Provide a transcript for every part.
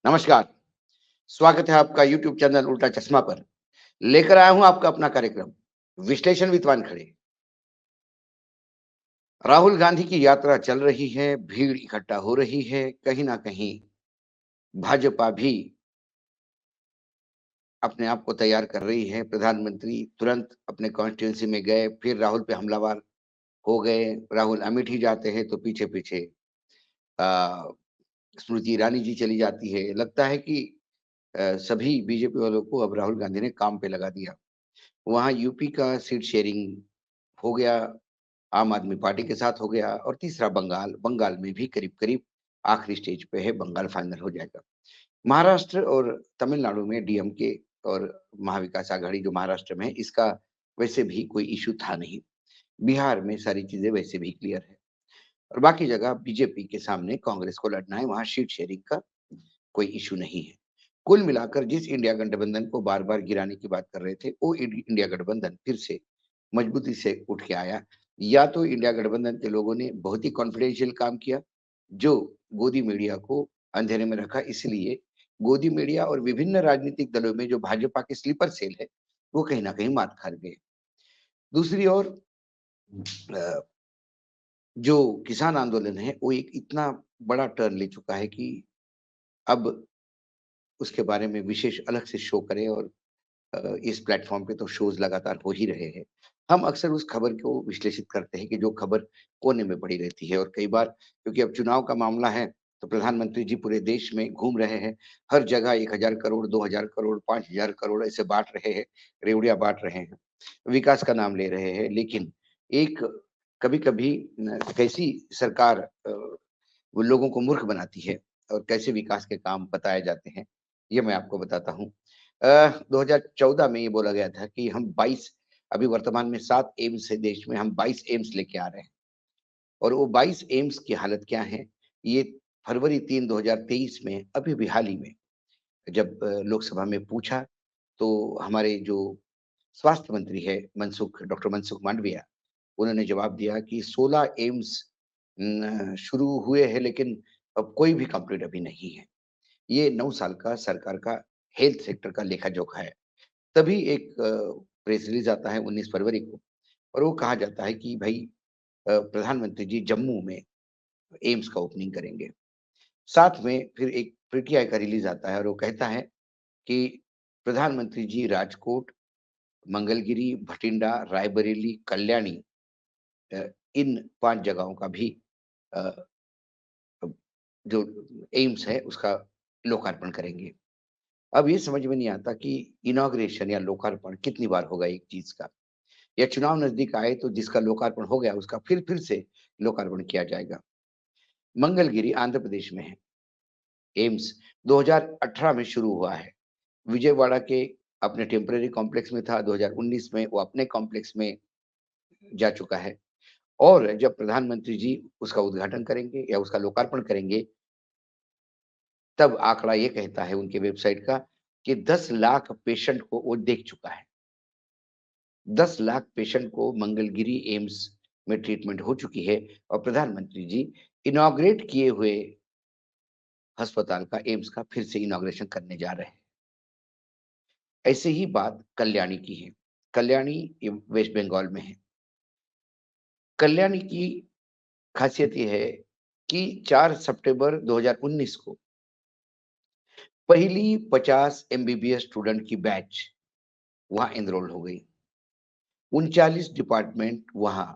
नमस्कार, स्वागत है आपका यूट्यूब चैनल उल्टा चश्मा पर। लेकर आया हूँ आपका अपना कार्यक्रम, विश्लेषण विद वानखड़े। राहुल गांधी की यात्रा चल रही है, भीड़ इकट्ठा हो रही है, कहीं न कहीं भाजपा भी अपने आप को तैयार कर रही है। प्रधानमंत्री तुरंत अपने कॉन्स्टिट्यूएंसी में गए, फिर राहुल पे हमलावर हो गए। राहुल अमेठी जाते हैं तो पीछे-पीछे अ, स्मृति ईरानी जी चली जाती है। लगता है कि सभी बीजेपी वालों को अब राहुल गांधी ने काम पे लगा दिया। वहाँ यूपी का सीट शेयरिंग हो गया, आम आदमी पार्टी के साथ हो गया और तीसरा बंगाल, बंगाल में भी करीब-करीब आखिरी स्टेज पे है, बंगाल फाइनल हो जाएगा। महाराष्ट्र और तमिलनाडु में डीएमके और महाविकास आघाड़ी जो महाराष्ट्र में है, इसका वैसे भी कोई इश्यू था नहीं। बिहार में सारी चीज़ें वैसे भी क्लियर है और बाकी जगह बीजेपी के सामने कांग्रेस को लड़ना है, वहाँ सीट शेयरिंग का कोई इश्यू नहीं है। कुल मिलाकर जिस इंडिया गठबंधन को बार-बार गिराने की बात कर रहे थे, वो इंडिया गठबंधन फिर से मजबूती से उठ के आया। या तो इंडिया गठबंधन के लोगों ने बहुत ही कॉन्फिडेंशियल काम किया, जो गोदी मीडिया को अंधेरे में रखा, इसलिए गोदी मीडिया और विभिन्न राजनीतिक दलों में जो भाजपा के स्लीपर सेल है, वो कहीं न कहीं मात खा गए। दूसरी ओर अ, जो किसान आंदोलन है, वो एक इतना बड़ा टर्न ले चुका है कि अब उसके बारे में विशेष अलग से शो करें और इस प्लेटफ़ॉर्म पे तो शोज़ लगातार हो ही रहे हैं। हम अक्सर उस खबर को विश्लेषित करते हैं कि जो खबर कोने में पड़ी रहती है और कई बार क्योंकि अब चुनाव का मामला है, तो प्रधानमंत्री जी पूरे देश में घूम रहे हैं। हर जगह 1000 करोड़, 2000 करोड़, 5000 करोड़ ऐसे बाँट रहे हैं, रेवड़ियाँ बाँट रहे हैं, विकास का नाम ले रहे हैं। लेकिन एक कभी-कभी कैसी सरकार वो लोगों को मूर्ख बनाती है और कैसे विकास के काम बताए जाते हैं, ये मैं आपको बताता हूँ। 2014 में ये बोला गया था कि हम 22 अभी वर्तमान में 7 एम्स है देश में, हम 22 एम्स लेके आ रहे हैं और वो 22 एम्स की हालत क्या है, ये फरवरी 3 2023 में अभी भी हाल ही में जब लोकसभा में पूछा, तो हमारे जो स्वास्थ्य मंत्री है डॉक्टर मनसुख मांडविया, उन्होंने जवाब दिया कि 16 एम्स शुरू हुए हैं लेकिन अब कोई भी कंप्लीट अभी नहीं है। ये 9 साल का सरकार का हेल्थ सेक्टर का लेखा-जोखा है। तभी एक प्रेस रिलीज़ आता है 19 फरवरी को और वो कहा जाता है कि भई प्रधानमंत्री जी जम्मू में एम्स का ओपनिंग करेंगे। साथ में फिर एक पीटीआई का रिलीज़ आता है और वो कहता है कि प्रधानमंत्री जी राजकोट, मंगलगिरी, भटिंडा, रायबरेली, कल्याणी अ, इन 5 जगहों का भी अ, जो एम्स है उसका लोकार्पण करेंगे। अब ये समझ में नहीं आता कि इनॉग्रेशन या लोकार्पण कितनी बार होगा एक चीज़ का? या चुनाव नज़दीक आए तो जिसका लोकार्पण हो गया उसका फिर से लोकार्पण किया जाएगा। मंगलगिरी आंध्र प्रदेश में है, एम्स 2018 में शुरू हुआ है। विजयवाड़ा के अपने टेम्परेरी कॉम्प्लेक्स में था, 2019 में वो अपने कॉम्प्लेक्स में जा चुका है और जब प्रधानमंत्री जी उसका उद्घाटन करेंगे या उसका लोकार्पण करेंगे, तब आंकड़ा ये कहता है उनके वेबसाइट का कि 10 लाख पेशेंट को वो देख चुका है। 10 लाख पेशेंट को मंगलगिरी एम्स में ट्रीटमेंट हो चुकी है और प्रधानमंत्री जी इनॉग्रेट किए हुए अस्पताल का एम्स का फिर से इनॉग्रेशन करने जा रहे हैं। ऐसे ही बात कल्याणी की है। कल्याणी ये वेस्ट बंगाल में है। कल्याणी की खासियत ये है कि 4 सितंबर 2019 को पहली 50 एमबीबीएस स्टूडेंट की बैच वहाँ एनरोल हो गई। 39 डिपार्टमेंट वहाँ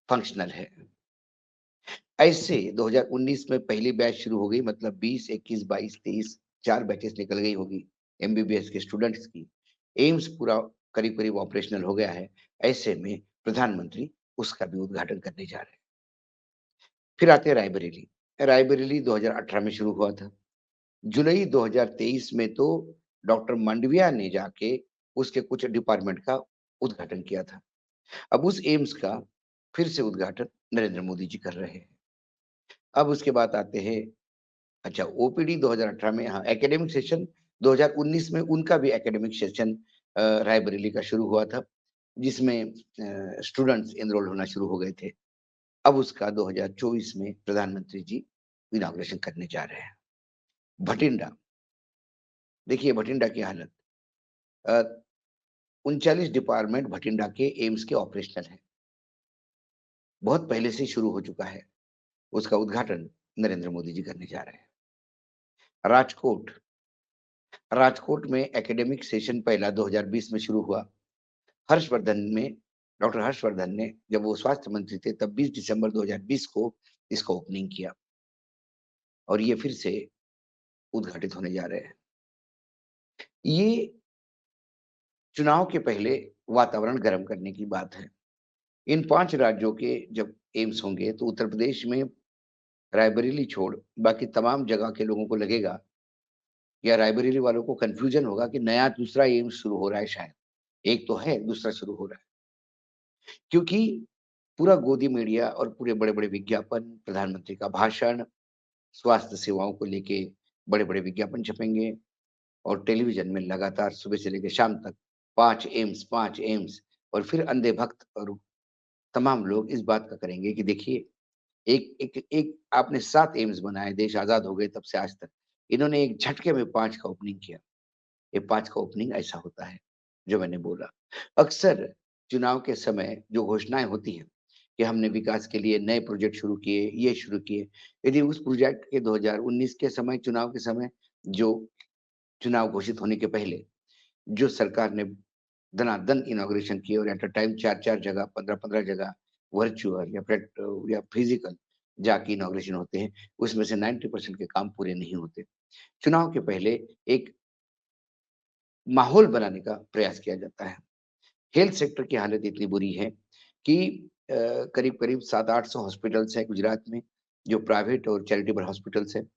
फंक्शनल है। ऐसे 2019 में पहली बैच शुरू हो गई मतलब 20, 21, 22, 23 4 बैचेस निकल गई होगी एमबीबीएस के स्टूडेंट्स की। एम्स पूरा करीब-करीब ऑपरेशनल हो गया है। ऐसे में प्रधानमंत्री उसका भी उद्घाटन करने जा रहे हैं। फिर आते हैं रायबरेली। रायबरेली 2018 में शुरू हुआ था। जुलाई 2023 में तो डॉक्टर मांडविया ने जाके उसके कुछ डिपार्टमेंट का उद्घाटन किया था। अब उस एम्स का फिर से उद्घाटन नरेंद्र मोदी जी कर रहे हैं। अब उसके बाद आते हैं अच्छा ओपीडी 2018 में हाँ, एकेडमिक सेशन 2019 में उनका भी एकेडमिक सेशन रायबरेली का शुरू हुआ था, जिसमें स्टूडेंट्स एनरोल होना शुरू हो गए थे। अब उसका 2024 में प्रधानमंत्री जी इनॉग्रेशन करने जा रहे हैं। भटिंडा, देखिए भटिंडा की हालत। अ, 39 डिपार्टमेंट भटिंडा के एम्स के ऑपरेशनल हैं। बहुत पहले से शुरू हो चुका है। उसका उद्घाटन नरेंद्र मोदी जी करने जा रहे हैं। राजकोट, राजकोट में एकेडमिक सेशन पहला 2020 में शुरू हुआ। हर्षवर्धन में डॉक्टर हर्षवर्धन ने जब वो स्वास्थ्य मंत्री थे तब 20 दिसंबर 2020 को इसका ओपनिंग किया और ये फिर से उद्घाटित होने जा रहे हैं। ये चुनाव के पहले वातावरण गर्म करने की बात है। इन 5 राज्यों के जब एम्स होंगे तो उत्तर प्रदेश में रायबरेली छोड़ बाकी तमाम जगह के लोगों को लगेगा या रायबरेली वालों को कन्फ्यूजन होगा कि नया दूसरा एम्स शुरू हो रहा है शायद। एक तो है, दूसरा शुरू हो रहा है। क्योंकि पूरा गोदी मीडिया और पूरे बड़े-बड़े विज्ञापन, प्रधानमंत्री का भाषण, स्वास्थ्य सेवाओं को लेके बड़े-बड़े विज्ञापन छपेंगे और टेलीविज़न में लगातार सुबह से लेके शाम तक 5 एम्स और फिर अंधे भक्त और तमाम लोग इस बात का करेंगे कि देखिए एक एक एक आपने 7 एम्स बनाए, देश आज़ाद हो गए तब से आज तक। इन्होंने एक झटके में 5 का ओपनिंग किया। ये 5 का ओपनिंग ऐसा होता है, जो मैंने बोला। अक्सर चुनाव के समय जो घोषणाएँ होती हैं, कि हमने विकास के लिए नए प्रोजेक्ट शुरू किए, ये शुरू किए। यदि उस प्रोजेक्ट के 2019 के समय चुनाव के समय जो चुनाव घोषित होने के पहले, जो सरकार ने दनादन इनॉग्रेशन किए और एट अ टाइम 4-4 जगह, 15-15 जगह वर्चुअल या फिजिकल जाके इनॉग्रेशन होते हैं, उसमें से 90% के काम पूरे नहीं होते। चुनाव के पहले एक माहौल बनाने का प्रयास किया जाता है। हेल्थ सेक्टर की हालत इतनी बुरी है कि करीब-करीब 700-800 हॉस्पिटल्स हैं गुजरात में, जो प्राइवेट और चैरिटेबल हॉस्पिटल्स हैं।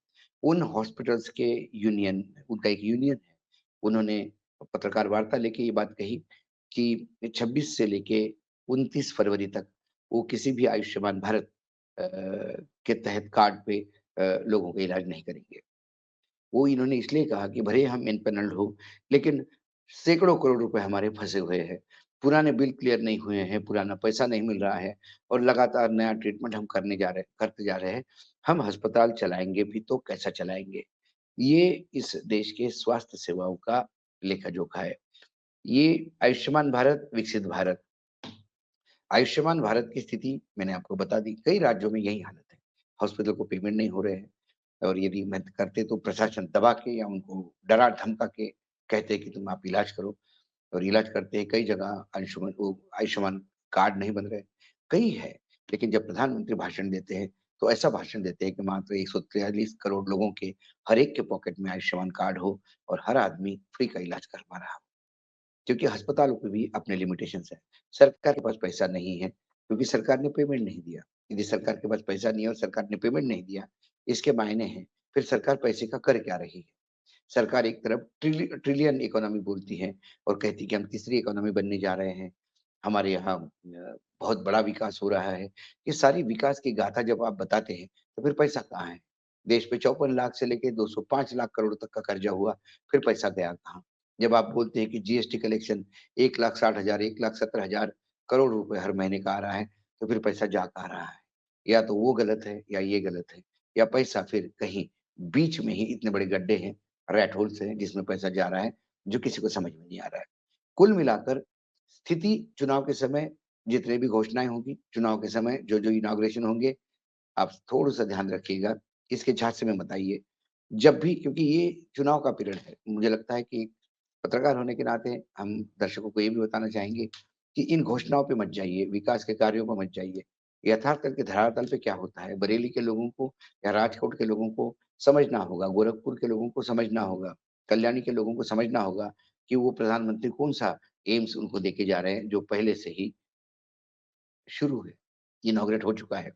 उन हॉस्पिटल्स के यूनियन उनका एक यूनियन है, उन्होंने पत्रकार वार्ता लेके ये बात कही कि 26 से लेके 29 फरवरी तक वो किसी भी आयुष्मान भारत अ, के तहत कार्ड पे लोगों का इलाज नहीं करेंगे। वो इन्होंने इसलिए कहा कि भले हम एम्पैनल्ड हो, लेकिन सैकड़ों करोड़ रुपए हमारे फँसे हुए हैं। पुराने बिल क्लियर नहीं हुए हैं, पुराना पैसा नहीं मिल रहा है और लगातार नया ट्रीटमेंट हम करते जा रहे हैं। हम अस्पताल चलाएँगे भी तो कैसा चलाएँगे? ये इस देश के स्वास्थ्य सेवाओं का लेखा-जोखा है। ये आयुष्मान भारत, विकसित भारत। आयुष्मान भारत की स्थिति मैंने आपको बता दी, कई राज्यों में यही हालत है। हॉस्पिटल को पेमेंट नहीं हो रहे हैं। और यदि मैं करते तो प्रशासन दबा के या उनको डरा-धमका के कहते कि तुम आप इलाज करो और इलाज करते हैं कई जगह आयुष्मान कार्ड नहीं बन रहे। कई है, लेकिन जब प्रधानमंत्री भाषण देते हैं, तो ऐसा भाषण देते हैं कि मात्र 143 करोड़ लोगों के हर एक के पॉकेट में आयुष्मान कार्ड हो और हर आदमी फ्री का इलाज करवा रहा हो। क्योंकि अस्पतालों पे भी अपने लिमिटेशंस हैं। सरकार के पास पैसा नहीं है, क्योंकि सरकार ने पेमेंट नहीं दिया। यदि सरकार के पास पैसा नहीं है और सरकार ने पेमेंट नहीं दिया, इसके मायने हैं, फिर सरकार पैसे का कर क्या रही है? सरकार एक तरफ ट्रिलियन इकोनॉमी बोलती है और कहती है कि हम तीसरी इकोनॉमी बनने जा रहे हैं। हमारे यहाँ बहुत बड़ा विकास हो रहा है। ये सारी विकास की गाथा जब आप बताते हैं, तो फिर पैसा कहाँ है? देश पे 54 लाख से लेके 205 लाख करोड़ तक का कर्जा हुआ, फिर पैसा गया कहाँ? जब आप बोलते हैं कि जीएसटी कलेक्शन 1,60,000 1,70,000 करोड़ रुपए हर महीने का आ रहा है, तो फिर पैसा जा कहाँ रहा है? या तो वो गलत है या ये गलत है, या पैसा फिर कहीं बीच में ही इतने बड़े गड्ढे हैं, रैट होल्स हैं जिसमें पैसा जा रहा है, जो किसी को समझ में नहीं आ रहा है। कुल मिलाकर स्थिति चुनाव के समय जितनी भी घोषणाएँ होंगी, चुनाव के समय जो-जो इनॉग्रेशन होंगे, आप थोड़ा-सा ध्यान रखिएगा, इसके झांसे में मत आइए। जब भी क्योंकि ये चुनाव का पीरियड है, मुझे लगता है कि पत्रकार होने के नाते हम दर्शकों को ये भी बताना चाहेंगे कि इन घोषणाओं पे मत जाइए, विकास के कार्यों पे मत जाइए। यथार्थ के धरातल पे क्या होता है, बरेली के लोगों को या राजकोट के लोगों को समझना होगा, गोरखपुर के लोगों को समझना होगा, कल्याणी के लोगों को समझना होगा कि वो प्रधानमंत्री कौन-सा एम्स उनको देके जा रहे हैं, जो पहले से ही शुरू है, इनॉग्रेट हो चुका है।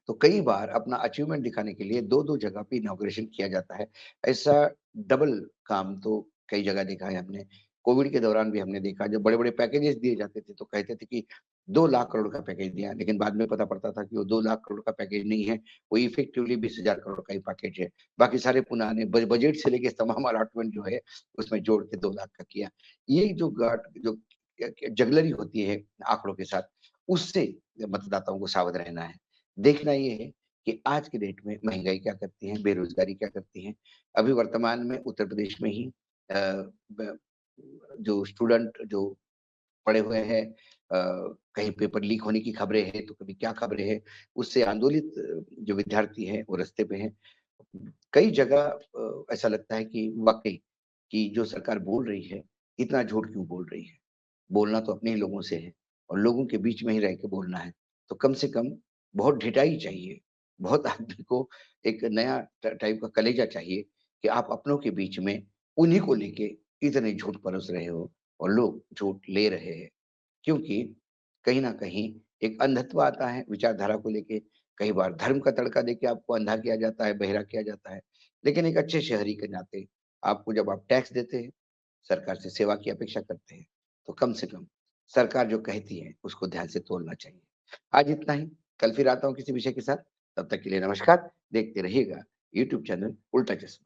तो कई बार अपना अचीवमेंट दिखाने के लिए 2-2 जगह पे इनॉग्रेशन किया जाता है। ऐसा डबल काम तो कई जगह देखा है हमने। कोविड के दौरान भी हमने देखा जब बड़े-बड़े पैकेजेस दिए जाते थे तो कहते थे कि 2 लाख करोड़ का पैकेज दिया, लेकिन बाद में पता पड़ता था कि वो 2 लाख करोड़ का पैकेज नहीं है, वो इफेक्टिवली 20,000 करोड़ का ही पैकेज है। बाकी सारे पुराने बजट से लेके तमाम अलॉटमेंट जो है उसमें जोड़ के 2 लाख का किया। ये जो जगलरी होती है आँकड़ों के साथ, उससे मतदाताओं को सावध रहना है। देखना ये है कि आज के डेट में महँगाई क्या करती है, बेरोज़गारी क्या करती है। अभी वर्तमान में उत्तर प्रदेश में ही ब जो स्टूडेंट जो पड़े हुए हैं, कहीं पेपर लीक होने की खबरें हैं, तो कभी क्या खबरें हैं, उससे आंदोलित जो विद्यार्थी हैं, वो रास्ते पे हैं। कई जगह ऐसा लगता है कि वाक़ई कि जो सरकार बोल रही है, इतना झूठ क्यों बोल रही है? बोलना तो अपने ही लोगों से है और लोगों के बीच में ही रह के बोलना है। तो कम से कम बहुत ढिठाई चाहिए, बहुत आदमी को एक नया टाइप का कलेजा चाहिए कि आप अपनों के बीच में उन्हीं को लेके इतने झूठ परोस रहे हो और लोग झूठ ले रहे हैं। क्योंकि कहीं न कहीं एक अंधत्व आता है विचारधारा को लेके, कई बार धर्म का तड़का देके आपको अंधा किया जाता है, बहिरा किया जाता है। लेकिन एक अच्छे शहरी के नाते आपको जब आप टैक्स देते हैं, सरकार से सेवा की अपेक्षा करते हैं, तो कम से कम सरकार जो कहती है, उसको ध्यान से तोलना चाहिए। आज इतना ही, कल फिर आता हूँ किसी विषय के साथ, तब तक के लिए नमस्कार। देखते रहिएगा यूट्यूब चैनल उल्टा चश्मा।